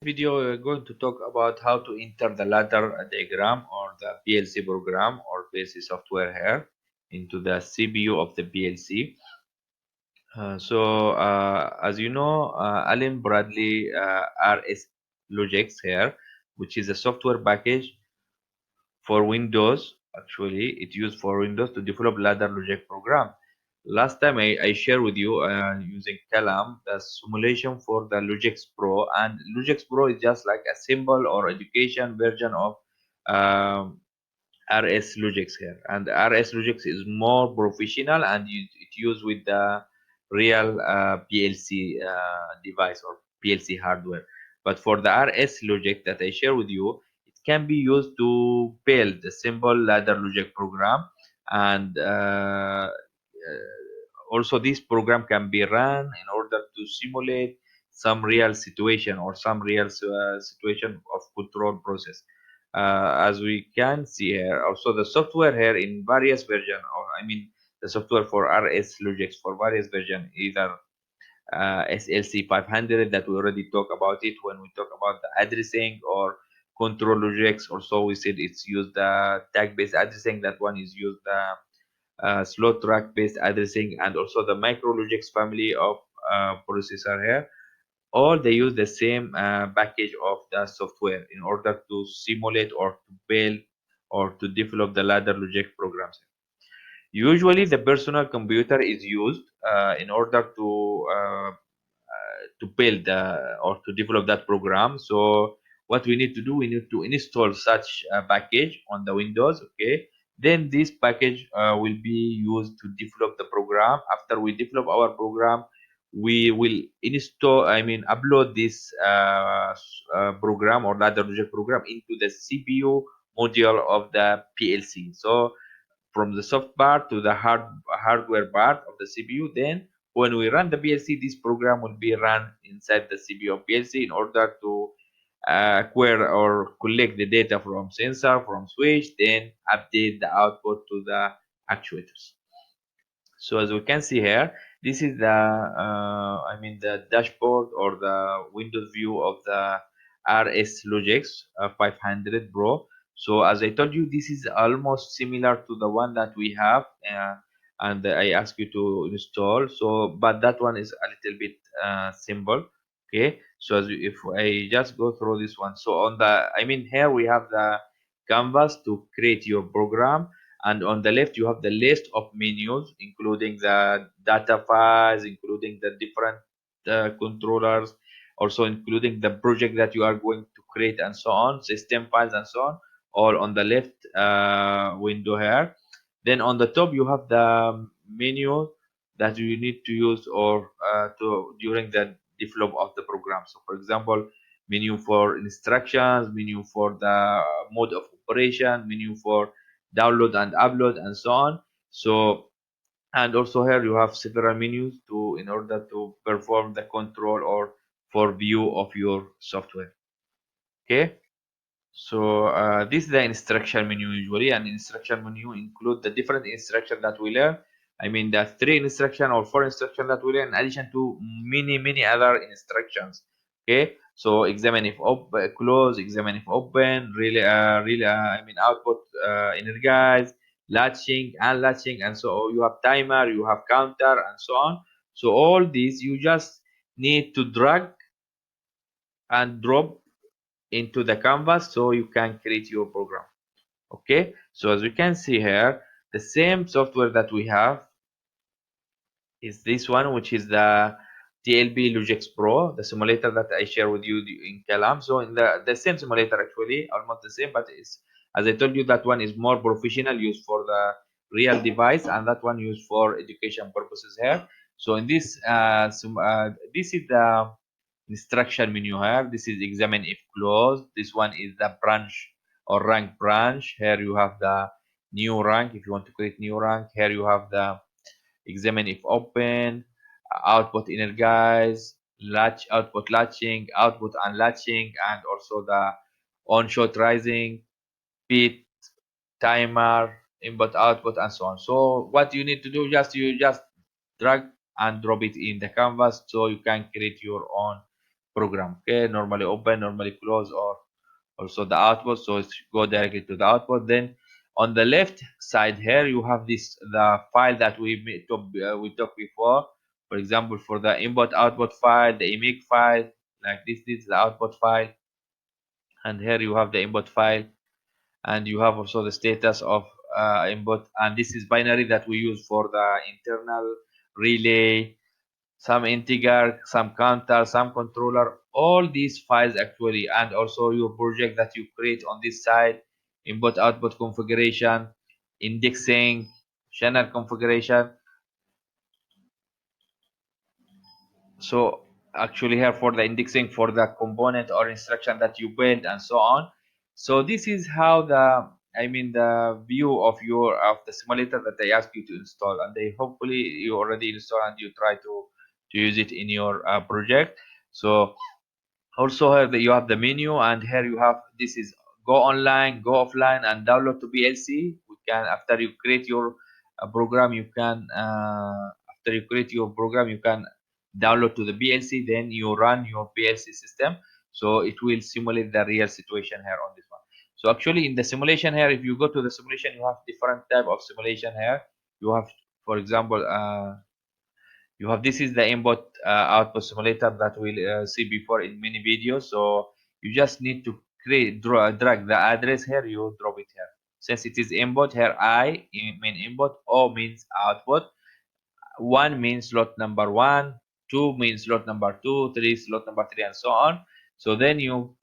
Video we're going to talk about how to enter the ladder diagram or the PLC program or PLC software here into the CPU of the PLC. As you know, Allen Bradley RS Logix here, which is a software package for Windows. Actually, it's used for Windows to develop ladder logic program. Last time I shared with you using Calam the simulation for the Logix Pro, and Logix Pro is just like a simple or education version of um, RS Logix here, and RS Logix is more professional and it used with the real PLC device or PLC hardware. But for the RS Logic that I share with you, it can be used to build a simple ladder logic program, and also this program can be run in order to simulate some real situation or some real situation of control process. As we can see here, also the software here in various version, or I mean the software for RS Logix for various version, either SLC 500 that we already talked about it when we talk about the addressing, or control Logix. Also, we said it's used the tag based addressing. That one is used the slot track based addressing, and also the micro Logix family of processor here. All they use the same package of the software in order to simulate or to build or to develop the ladder logic programs. Usually, the personal computer is used in order to build or to develop that program. So, what we need to do, we need to install such a package on the Windows. Okay, then this package will be used to develop the program. After we develop our program, we will install, I mean, upload this program or ladder logic program into the CPU module of the PLC. So from the soft part to the hardware part of the CPU. Then when we run the PLC, this program will be run inside the CPU of PLC in order to acquire or collect the data from sensor, from switch, then update the output to the actuators. So as we can see here, this is the I mean the dashboard or the Windows view of the RS Logix 500 Pro. So as I told you, this is almost similar to the one that we have, and I ask you to install. So, but that one is a little bit simple. Okay. So if I just go through this one, so on the, I mean here we have the canvas to create your program, and on the left you have the list of menus including the data files, including the different controllers, also including the project that you are going to create and so on, system files and so on, all on the left window here. Then on the top you have the menu that you need to use or to during the develop of the program. So for example, menu for instructions, menu for the mode of operation, menu for download and upload and so on. So, and also here you have several menus to in order to perform the control or for view of your software. Okay, so this is the instruction menu usually, and instruction menu include the different instruction that we learn. I mean the 3 instruction or 4 instruction that we learn in addition to many other instructions. Okay, so examine if close, examine if open, I mean output, energize, latching, unlatching, and so you have timer, you have counter, and so on. So all these you just need to drag and drop into the canvas so you can create your program. Okay, so as we can see here, the same software that we have is this one, which is the TLB Logix Pro, the simulator that I share with you in Calam. So in the same simulator, actually almost the same, but it's, as I told you, that one is more professional, used for the real device, and that one used for education purposes here. So in this this is the instruction menu here. This is examine if closed. This one is the branch or rank branch. Here you have the new rank if you want to create new rank. Here you have the examine if open, output energize, latch output latching, output unlatching, and also the on shot rising, speed, timer, input output, and so on. So what you need to do, you just drag and drop it in the canvas so you can create your own program. Okay, normally open, normally close, or also the output. So it go directly to the output. Then on the left side here you have this the file that we talked before. For example, for the input output file, the image file, like this is the output file, and here you have the input file, and you have also the status of input, and this is binary that we use for the internal relay, some integer, some counter, some controller, all these files actually, and also your project that you create on this side, input output configuration, indexing, channel configuration. So actually here for the indexing for the component or instruction that you build and so on. So this is how the the view of the simulator that I asked you to install, and they hopefully you already install and you try to use it in your project. So also here you have the menu, and here you have this is go online, go offline, and download to PLC. We can after you create your program, you can after you create your program, you can download to the PLC. Then you run your PLC system, so it will simulate the real situation here on this one. So actually in the simulation here, if you go to the simulation, you have different type of simulation here. You have, for example, you have this is the input output simulator that we'll see before in many videos. So you just need to drag the address here, you drop it here. Since it is input here, mean input, O means output, 1 means slot number 1, 2 means slot number 2, 3 slot number 3, and so on. So then you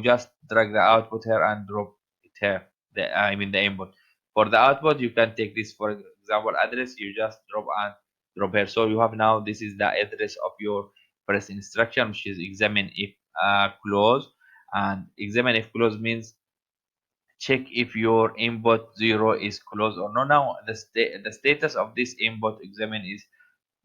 just drag the output here and drop it here, the input. For the output, you can take this, for example, address, you just drop here. So you have now, this is the address of your first instruction, which is examine if close. And examine if close means check if your input 0 is closed or no. Now the status of this input examine is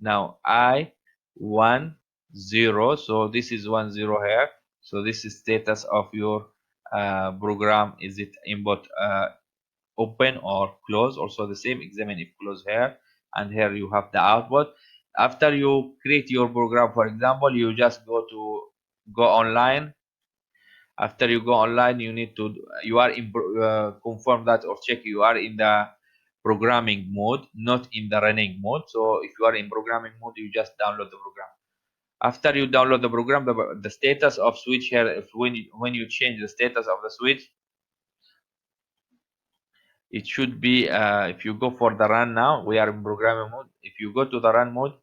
now I 1 0. So this is 1 0 here. So this is status of your program. Is it input open or close? Also the same, examine if close here, and here you have the output. After you create your program, for example, you just go online. After you go online, you need to you are in confirm that or check you are in the programming mode, not in the running mode. So if you are in programming mode, you just download the program. After you download the program, the status of switch here, if when you change the status of the switch, it should be if you go for the run, now we are in programming mode. If you go to the run mode,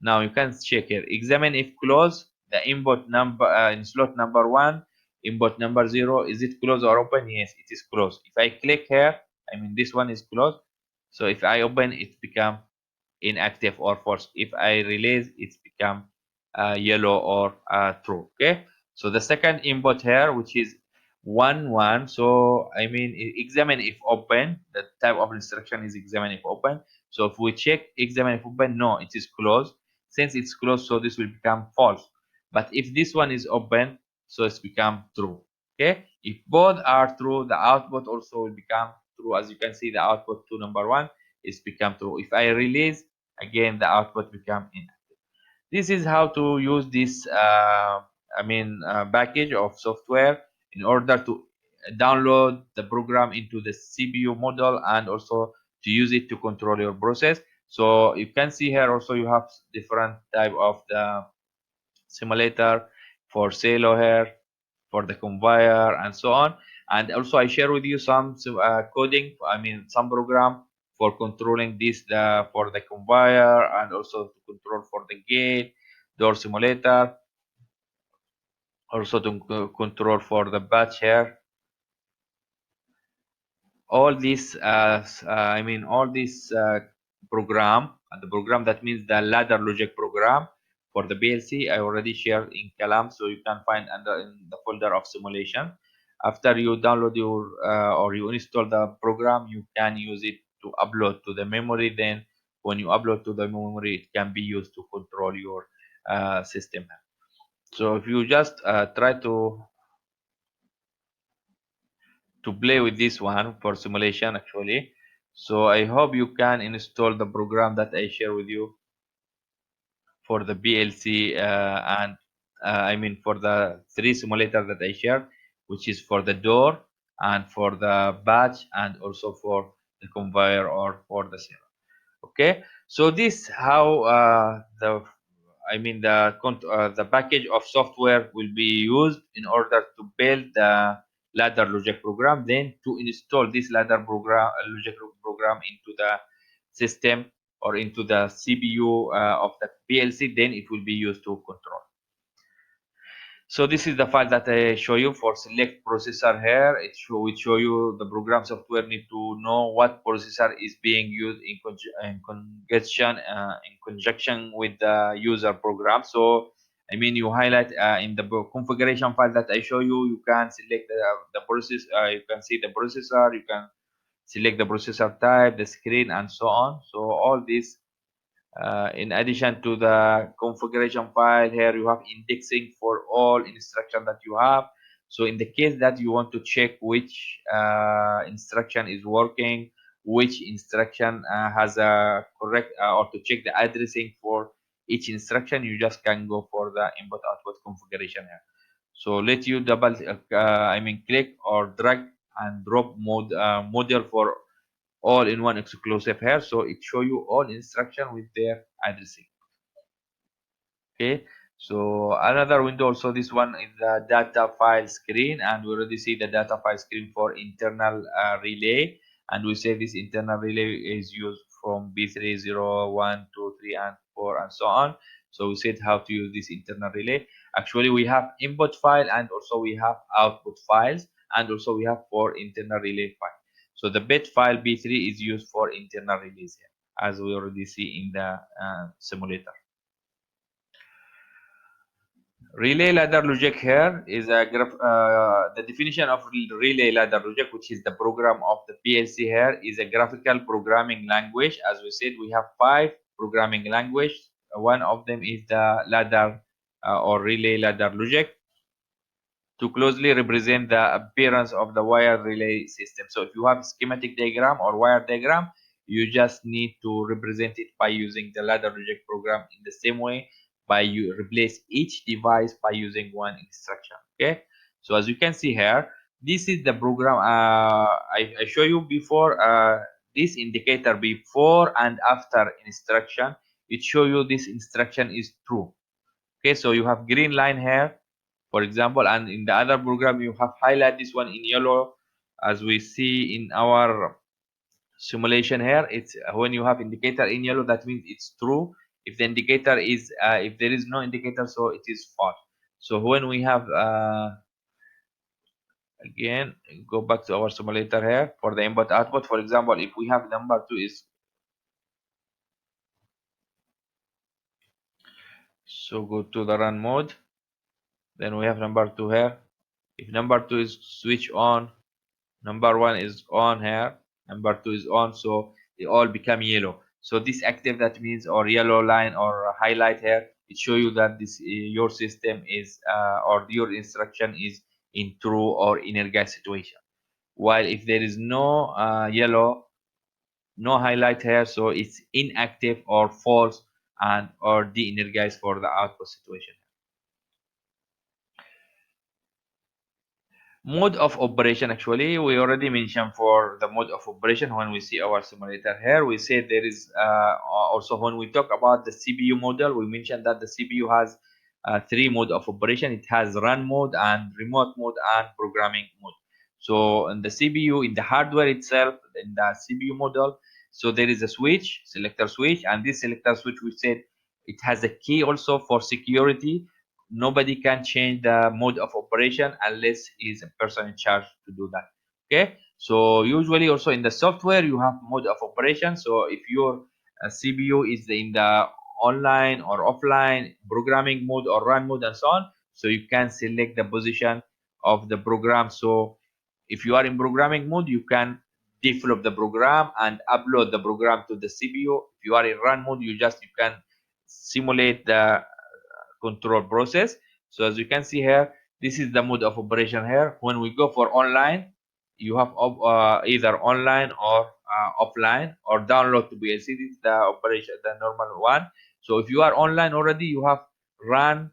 now you can check here, examine if close, the input number in slot number 1, input number 0, is it closed or open? Yes, it is closed. If I click here, this one is closed. So if I open, it become inactive or false. If I release, it's become yellow or true. Okay, so the second input here, which is 1 1, so examine if open, the type of instruction is examine if open. So if we check examine if open, no, it is closed. Since it's closed, so this will become false. But if this one is open, so it's become true. Okay, if both are true, the output also will become true. As you can see, the output to number 1 is become true. If I release, again the output become inactive. This is how to use this package of software in order to download the program into the CPU model, and also to use it to control your process. So you can see here also you have different type of the simulator for Salo here, for the conveyor, and so on. And also I share with you some coding, some program for controlling this for the conveyor, and also to control for the gate, door simulator, also to control for the batch here. All this all this program, and the program that means the ladder logic program for the PLC, I already shared in Kalam, so you can find under in the folder of simulation. After you download your or you install the program, you can use it to upload to the memory. Then when you upload to the memory, it can be used to control your system. So if you just try to play with this one for simulation actually. So I hope you can install the program that I share with you for the PLC and I mean for the three simulators that I shared, which is for the door and for the batch and also for the conveyor or for the serum. Okay, so this how the I mean the package of software will be used in order to build the ladder logic program, then to install this ladder program logic program into the system or into the CPU of the PLC, then it will be used to control. So this is the file that I show you for select processor here. It show you the program software need to know what processor is being used in conjunction with the user program. So I mean you highlight in the configuration file that I show you, you can select the process, you can see the processor, you can select the processor type, the screen, and so on. So all these in addition to the configuration file, here you have indexing for all instruction that you have. So in the case that you want to check which instruction is working, which instruction has a correct or to check the addressing for each instruction, you just can go for the input output configuration here. So let you double I mean click or drag and drop model for all in one exclusive here, so it show you all instruction with their addressing. Okay, so another window also, this one is the data file screen, and we already see the data file screen for internal relay, and we say this internal relay is used from b3 0 1 2 3 and 4 and so on. So we said how to use this internal relay. Actually we have input file and also we have output files, and also we have for internal relay file. So the bit file b3 is used for internal relays here, as we already see in the simulator. Relay ladder logic here is the definition of relay ladder logic, which is the program of the PLC here, is a graphical programming language. As we said, we have 5 programming language. One of them is the ladder or relay ladder logic, to closely represent the appearance of the wire relay system. So if you have schematic diagram or wire diagram, you just need to represent it by using the ladder logic program in the same way, by you replace each device by using one instruction. Okay, so as you can see here, this is the program I show you before. This indicator before and after instruction, it show you this instruction is true. Okay, so you have green line here, for example, and in the other program you have highlight this one in yellow, as we see in our simulation here. It's when you have indicator in yellow, that means it's true. If the indicator is if there is no indicator, so it is false. So when we have again go back to our simulator here for the input output, for example, if we have number 2 is, so go to the run mode, then we have number 2 here. If number 2 is switch on, number 1 is on here, number 2 is on, so they all become yellow. So this active, that means, or yellow line or highlight here, it show you that this your system is or your instruction is in true or energized situation. While if there is no yellow, no highlight here, so it's inactive or false and or de-energized for the output situation. Mode of operation, actually we already mentioned for the mode of operation when we see our simulator here. We said there is also when we talk about the CPU model, we mentioned that the CPU has 3 mode of operation. It has run mode and remote mode and programming mode. So in the CPU, in the hardware itself, in the CPU model, so there is a switch, selector switch, and this selector switch, we said it has a key also for security. Nobody can change the mode of operation unless is a person in charge to do that. Okay, so usually also in the software you have mode of operation. So if your CPU is in the online or offline programming mode or run mode and so on, so you can select the position of the program. So if you are in programming mode, you can develop the program and upload the program to the CPU. If you are in run mode, you can simulate the control process. So as you can see here, this is the mode of operation here. When we go for online, you have either online or offline or download to BLC. This is the operation, the normal one. So if you are online already, you have run,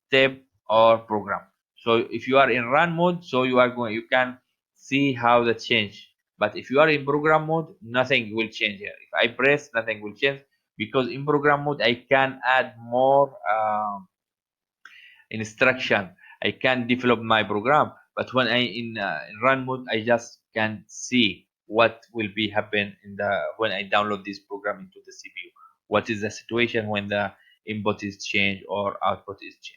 step or program. So if you are in run mode, so you can see how the change. But if you are in program mode, nothing will change here. If I press, nothing will change, because in program mode I can add more instruction. I can develop my program, but when in run mode, I just can see what will be happen in the when I download this program into the CPU. What is the situation when the input is changed or output is changed?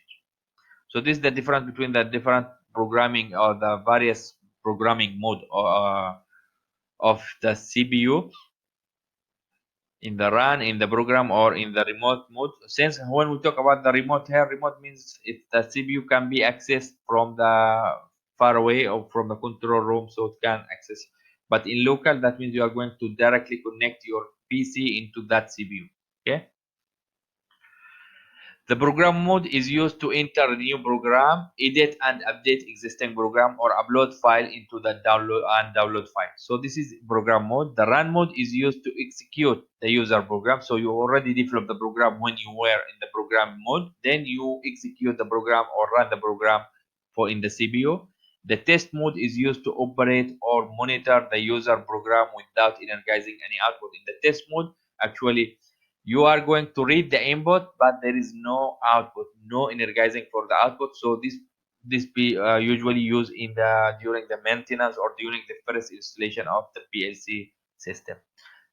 So this is the difference between the different programming or the various programming mode of the CPU in the run, in the program, or in the remote mode. Since when we talk about the remote here, remote means if the CPU can be accessed from the far away or from the control room, so it can access. But in local, that means you are going to directly connect your PC into that CPU. Okay. The program mode is used to enter a new program, edit and update existing program, or upload file into the download file. So this is program mode. The run mode is used to execute the user program. So you already developed the program when you were in the program mode. Then you execute the program or run the program for in the CPU. The test mode is used to operate or monitor the user program without energizing any output. In the test mode, actually, you are going to read the input, but there is no output, no energizing for the output. So this be usually used in the during the maintenance or during the first installation of the PLC system.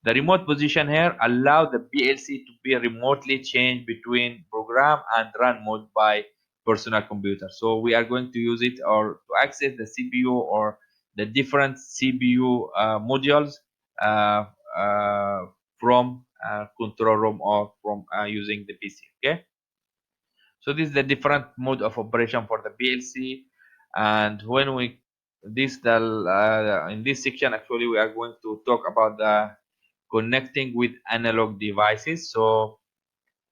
The remote position here allow the PLC to be remotely changed between program and run mode by personal computer. So we are going to use it or to access the CPU or the different CPU modules uh, uh, from control room or from using the PC. Okay. So this is the different mode of operation for the PLC, and when we this the in this section actually we are going to talk about the connecting with analog devices. So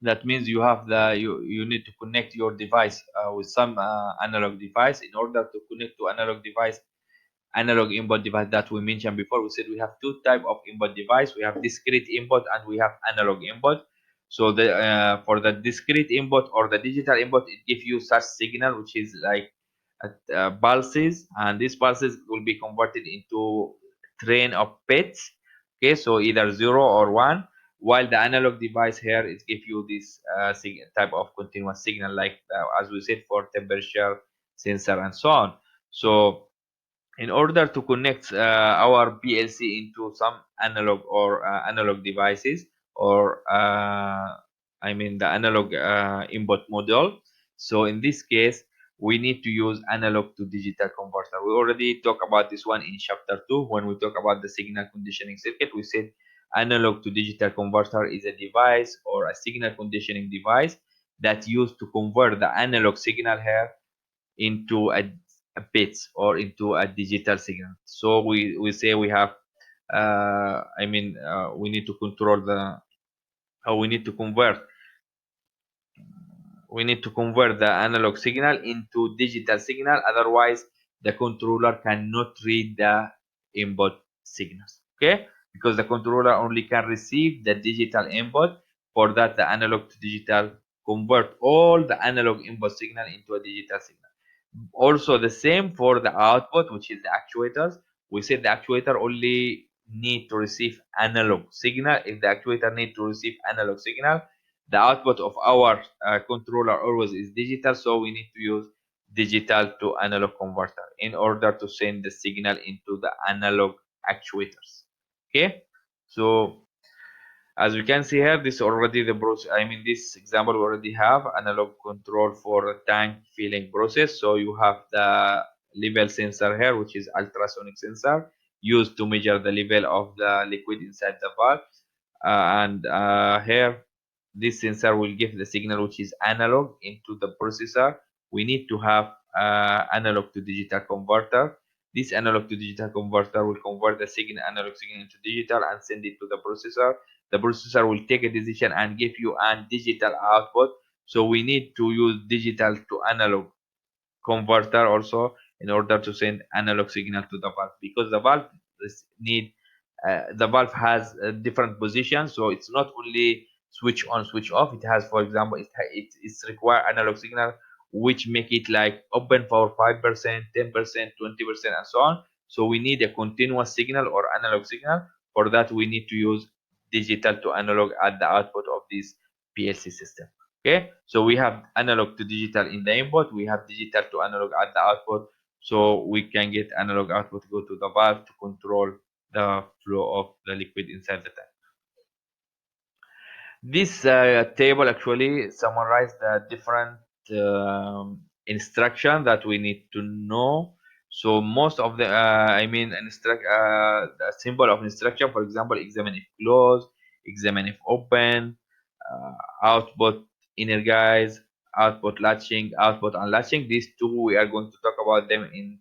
that means you have you need to connect your device with some analog device. In order to connect to analog device, analog input device that we mentioned before, we said we have two type of input device. We have discrete input and we have analog input. So the for the discrete input or the digital input, it gives you such signal which is like pulses, and these pulses will be converted into train of bits. Okay, so either 0 or 1, while the analog device here it gives you this type of continuous signal, like as we said, for temperature sensor and so on. So in order to connect our PLC into some analog or analog devices, or I mean the analog input module. So in this case, we need to use analog to digital converter. We already talked about this one in chapter 2 when we talk about the signal conditioning circuit. We said analog to digital converter is a device or a signal conditioning device that used to convert the analog signal here into a bits or into a digital signal. So we say we have we need to control the we need to convert the analog signal into digital signal, otherwise the controller cannot read the input signals. Okay, because the controller only can receive the digital input. For that, the analog to digital convert all the analog input signal into a digital signal. Also the same for the output, which is the actuators. We said the actuator only need to receive analog signal. If the actuator need to receive analog signal, the output of our controller always is digital, so we need to use digital to analog converter in order to send the signal into the analog actuators. Okay, so as we can see here, this already the process. I mean, this example we already have analog control for tank filling process. So you have the level sensor here, which is ultrasonic sensor used to measure the level of the liquid inside the valve. And here, this sensor will give the signal which is analog into the processor. We need to have analog to digital converter. This analog to digital converter will convert the signal analog signal into digital and send it to the processor. The processor will take a decision and give you a digital output. So we need to use digital to analog converter also in order to send analog signal to the valve, because the valve need the valve has a different position, so it's not only switch on switch off. It has, for example, it's require analog signal which make it like open for 5%, 10%, 20%, and so on. So we need a continuous signal or analog signal. For that, we need to use digital to analog at the output of this PLC system. Okay, so we have analog to digital in the input, we have digital to analog at the output, so we can get analog output go to the valve to control the flow of the liquid inside the tank. This table actually summarizes the different instruction that we need to know. So most of the the symbol of instruction, for example, examine if closed, examine if open, output energize, output latching, output unlatching. These two we are going to talk about them in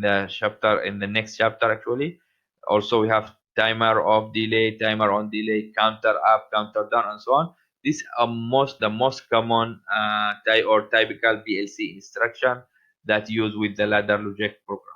the chapter, in the next chapter actually. Also we have timer off delay, timer on delay, counter up, counter down, and so on. These are the most common typical PLC instruction that use with the ladder logic program.